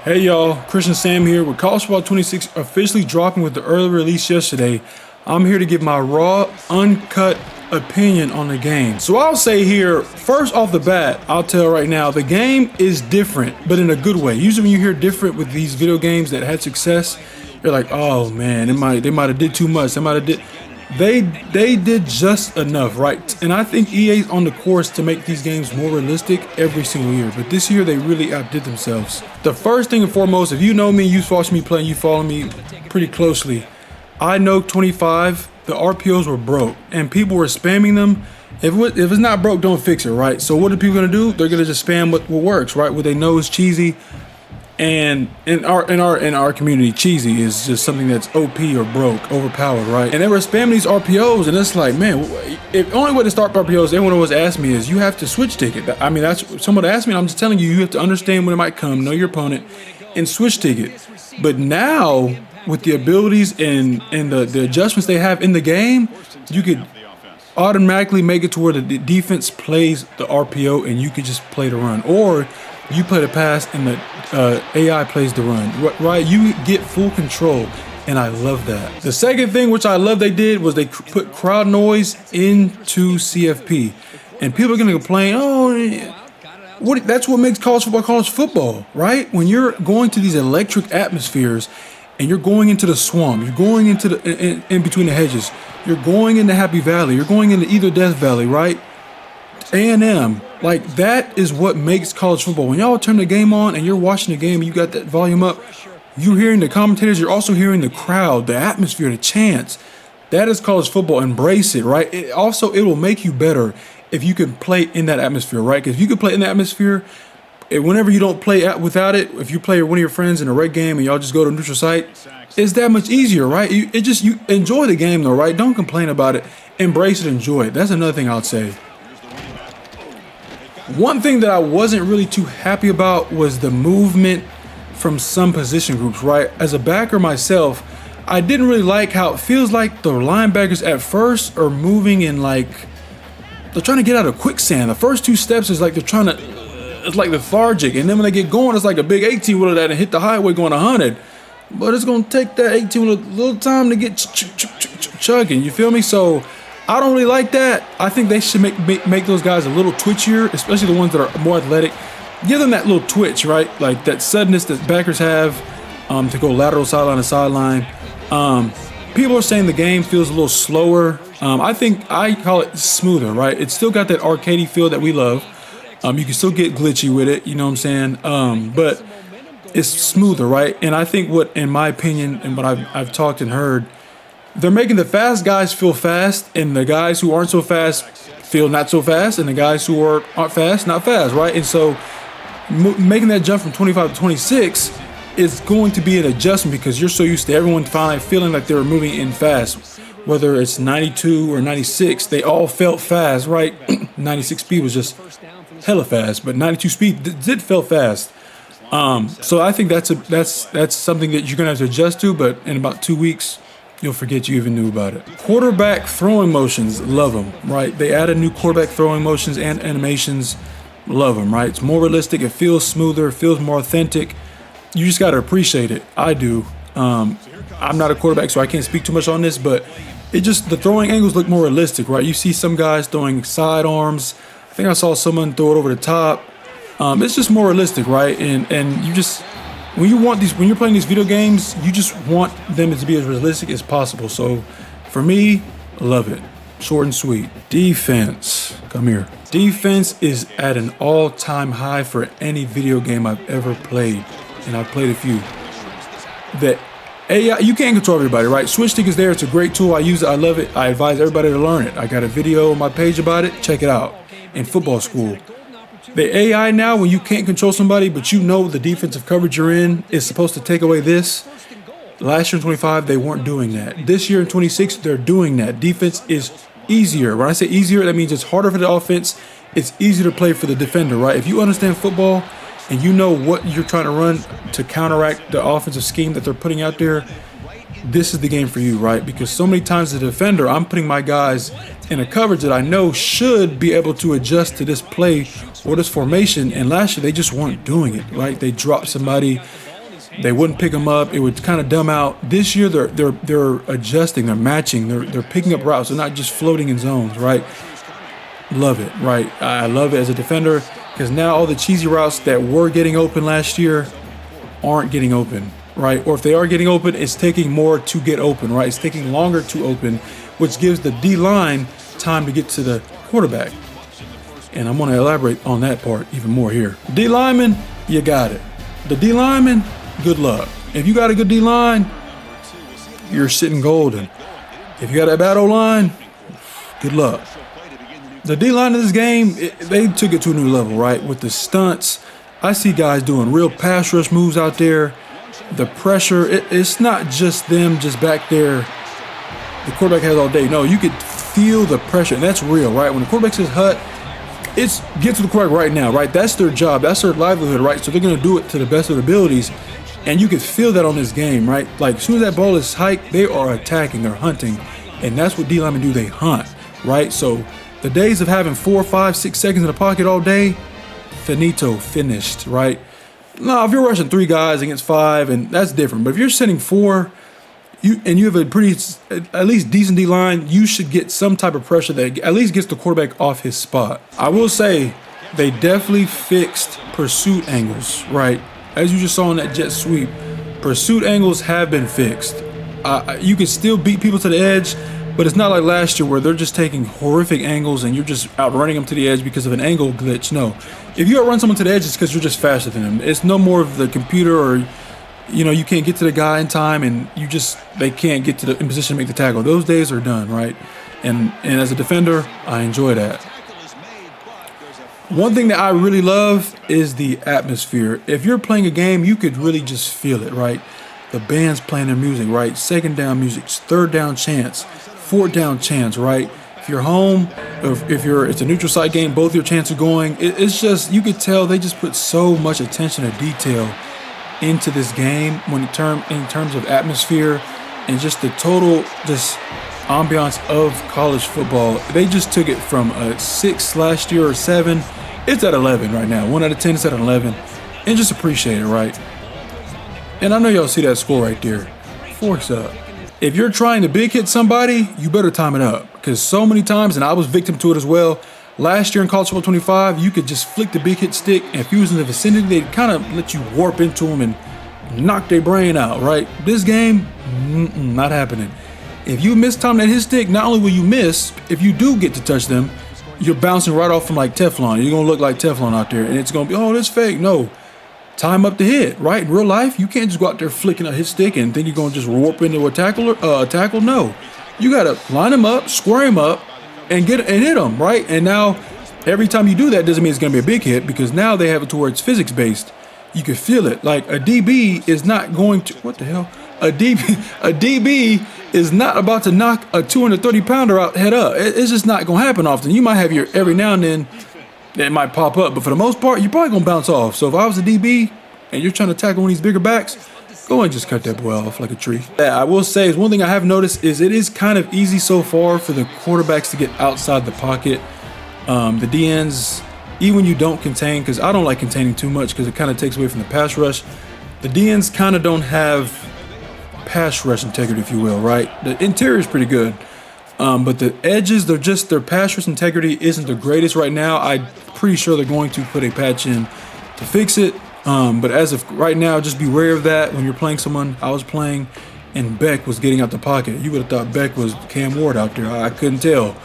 Hey y'all, Christian Sam here with College Football 26 officially dropping with the early release yesterday. I'm here to give my raw, uncut opinion on the game. So I'll say here, first off the bat, I'll tell right now, the game is different, but in a good way. Usually when you hear different with these video games that had success, you're like, oh man, they might have did too much. They did just enough, right? And I think EA's on the course to make these games more realistic every single year. But this year, they really outdid themselves. The first thing and foremost, if you know me, you watch me play, and you follow me pretty closely, I know 25, the RPOs were broke, and people were spamming them. If it's not broke, don't fix it, right? So what are people gonna do? They're gonna just spam what works, right? What they know is cheesy. And in our community, cheesy is just something that's OP or broke, overpowered, right? And they were spamming these RPOs, and it's like, man, if only way to start RPOs, everyone always asks me is you have to switch ticket. I mean, that's someone asked me, and I'm just telling you, you have to understand when it might come, know your opponent, and switch ticket. But now with the abilities and the adjustments they have in the game, you could automatically make it to where the defense plays the RPO and you could just play the run, or you play the pass and the AI plays the run, right? You get full control, and I love that. The second thing which I love they did was they put crowd noise into CFP, and people are gonna complain, that's what makes college football, right? When you're going to these electric atmospheres and you're going into the swamp, you're going into in between the hedges, you're going into Happy Valley, you're going into either Death Valley, right? A&M, like that is what makes college football. When y'all turn the game on and you're watching the game and you got that volume up, you're hearing the commentators, you're also hearing the crowd, the atmosphere, the chants. That is college football. Embrace it, right? It will make you better if you can play in that atmosphere, right? Because if you can play in that atmosphere, whenever you don't play without it, if you play with one of your friends in a red game and y'all just go to a neutral site, it's that much easier, right? You enjoy the game though, right? Don't complain about it. Embrace it, enjoy it. That's another thing I'd say. One thing that I wasn't really too happy about was the movement from some position groups, right? As a backer myself, I didn't really like how it feels like the linebackers at first are moving in like, they're trying to get out of quicksand. The first two steps is like it's like lethargic. And then when they get going, it's like a big 18-wheeler that hit the highway going 100. But it's going to take that 18-wheeler a little time to get chugging, you feel me? So I don't really like that. I think they should make those guys a little twitchier, especially the ones that are more athletic. Give them that little twitch, right? Like that suddenness that backers have to go lateral sideline to sideline. People are saying the game feels a little slower. I think I call it smoother, right? It's still got that arcadey feel that we love. You can still get glitchy with it, you know what I'm saying? But it's smoother, right? And I think in my opinion, and what I've talked and heard, they're making the fast guys feel fast, and the guys who aren't so fast feel not so fast, and the guys who aren't fast, not fast, right? And so making that jump from 25 to 26 is going to be an adjustment because you're so used to everyone finally feeling like they were moving in fast. Whether it's 92 or 96, they all felt fast, right? 96 speed was just hella fast, but 92 speed did feel fast. So I think that's something that you're gonna have to adjust to, but in about 2 weeks, you'll forget you even knew about it. Quarterback throwing motions, love them, right? They added new quarterback throwing motions and animations, love them, right? It's more realistic, it feels smoother, it feels more authentic. You just gotta appreciate it. I do. I'm not a quarterback, so I can't speak too much on this, but the throwing angles look more realistic, right? You see some guys throwing side arms. I think I saw someone throw it over the top. It's just more realistic, right? And you just, when you're playing these video games, you just want them to be as realistic as possible. So for me, I love it. Short and sweet. Defense. Come here. Defense is at an all-time high for any video game I've ever played. And I've played a few. The AI, you can't control everybody, right? Switch Stick is there. It's a great tool. I use it. I love it. I advise everybody to learn it. I got a video on my page about it. Check it out. In football school. The AI now, when you can't control somebody, but you know the defensive coverage you're in is supposed to take away this. Last year in 25, they weren't doing that. This year in 26, they're doing that. Defense is easier. When I say easier, that means it's harder for the offense. It's easier to play for the defender, right? If you understand football and you know what you're trying to run to counteract the offensive scheme that they're putting out there, this is the game for you, right? Because so many times as a defender, I'm putting my guys in a coverage that I know should be able to adjust to this play or this formation, and last year they just weren't doing it, right? They dropped somebody, They wouldn't pick them up. It would kind of dumb out. This year, they're adjusting, they're matching, they're picking up routes. They're not just floating in zones, right? Love it, right? I love it as a defender because now all the cheesy routes that were getting open last year aren't getting open, right? Or if they are getting open, it's taking more to get open, right? It's taking longer to open, which gives the D-line time to get to the quarterback. And I'm going to elaborate on that part even more here. D-lineman, you got it. The D-lineman, good luck. If you got a good D-line, you're sitting golden. If you got a bad O-line, good luck. The D-line of this game, they took it to a new level, right? With the stunts, I see guys doing real pass rush moves out there. The pressure, it's not just them just back there. The quarterback has all day. No, you could feel the pressure, and that's real, right? When the quarterback says hut, it's get to the quarterback right now, right? That's their job. That's their livelihood, right? So they're going to do it to the best of their abilities. And you can feel that on this game, right? Like as soon as that ball is hiked, they are attacking, they're hunting. And that's what D-linemen do, they hunt, right? So the days of having 4, 5, 6 seconds in the pocket all day, finito, finished, right? No, if you're rushing 3 guys against 5, and that's different. But if you're sending 4, you have a pretty, at least decent D-line, you should get some type of pressure that at least gets the quarterback off his spot. I will say they definitely fixed pursuit angles, right? As you just saw in that jet sweep, pursuit angles have been fixed. You can still beat people to the edge, but it's not like last year where they're just taking horrific angles and you're just outrunning them to the edge because of an angle glitch. No, if you outrun someone to the edge, it's because you're just faster than them. It's no more of the computer or, you can't get to the guy in time and they can't get in position to make the tackle. Those days are done, right? And as a defender, I enjoy that. One thing that I really love is the atmosphere. If you're playing a game, you could really just feel it, right? The band's playing their music, right? Second down music, third down chants, fourth down chants, right? If you're home, if it's a neutral site game, both your chants are going. It's just, you could tell they just put so much attention to detail into this game in terms of atmosphere and just the total ambiance of college football. They just took it from a 6 last year or 7. It's at 11 right now. 1 out of 10 is at 11. And just appreciate it, right? And I know y'all see that score right there. Forks up. If you're trying to big hit somebody, you better time it up. Because so many times, and I was victim to it as well, last year in College Football 25, you could just flick the big hit stick, and if he was in the vicinity, they'd kind of let you warp into him and knock their brain out, right? This game, not happening. If you miss time that hit stick, not only will you miss, if you do get to touch them, you're bouncing right off from like Teflon. You're going to look like Teflon out there, and it's going to be, oh, that's fake. No. Time up the hit, right? In real life, you can't just go out there flicking a hit stick and think you're going to just warp into a tackle. No. You got to line them up, square them up, and hit them, right? And now, every time you do that, doesn't mean it's going to be a big hit because now they have it to where it's physics-based. You can feel it. Like a DB is not going to, what the hell? A DB is not about to knock a 230-pounder out head up. It's just not going to happen often. You might have every now and then, it might pop up, but for the most part, you're probably going to bounce off. So if I was a DB and you're trying to tackle one of these bigger backs, go and just cut that boy off like a tree. Yeah, I will say is one thing I have noticed is it is kind of easy so far for the quarterbacks to get outside the pocket. The DNs, even when you don't contain, because I don't like containing too much because it kind of takes away from the pass rush. The DNs kind of don't have pass rush integrity, if you will, right? The interior is pretty good. But the edges, their pass rush integrity isn't the greatest right now. I'm pretty sure they're going to put a patch in to fix it. But as of right now, just be wary of that when you're playing someone. I was playing and Beck was getting out the pocket. You would have thought Beck was Cam Ward out there. I couldn't tell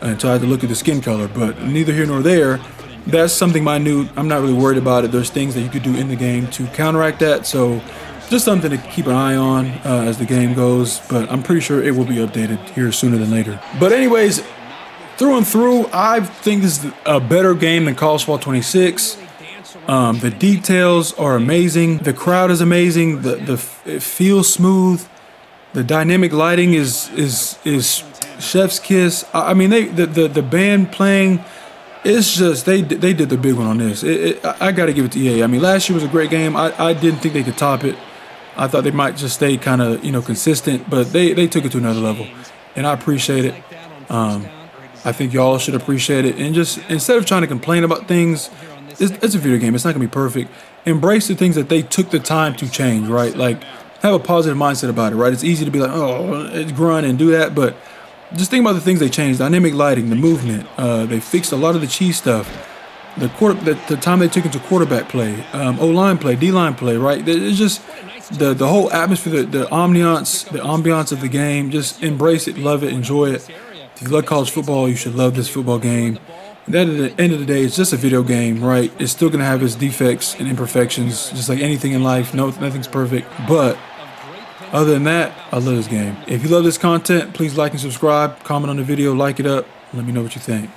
until I had to look at the skin color. But neither here nor there. That's something minute. I'm not really worried about it. There's things that you could do in the game to counteract that. So just something to keep an eye on as the game goes, but I'm pretty sure it will be updated here sooner than later. But anyways, through and through, I think this is a better game than College Football 26. The details are amazing. The crowd is amazing. It feels smooth. The dynamic lighting is chef's kiss. I mean, the band playing. It's just they did the big one on this. I got to give it to EA. I mean, last year was a great game. I didn't think they could top it. I thought they might just stay kind of consistent, but they took it to another level, and I appreciate it. I think y'all should appreciate it, and just instead of trying to complain about things, it's a video game. It's not gonna be perfect. Embrace the things that they took the time to change, right? Like, have a positive mindset about it, right? It's easy to be like, oh, it's grunt and do that, but just think about the things they changed: dynamic lighting, the movement. They fixed a lot of the cheese stuff. The time they took into quarterback play, O-line play, D-line play, right? It's just the whole atmosphere, the ambiance of the game. Just embrace it, love it, enjoy it. If you love college football, you should love this football game. And at the end of the day, it's just a video game, right? It's still gonna have its defects and imperfections, just like anything in life. No, nothing's perfect. But other than that, I love this game. If you love this content, please like and subscribe. Comment on the video, like it up. Let me know what you think.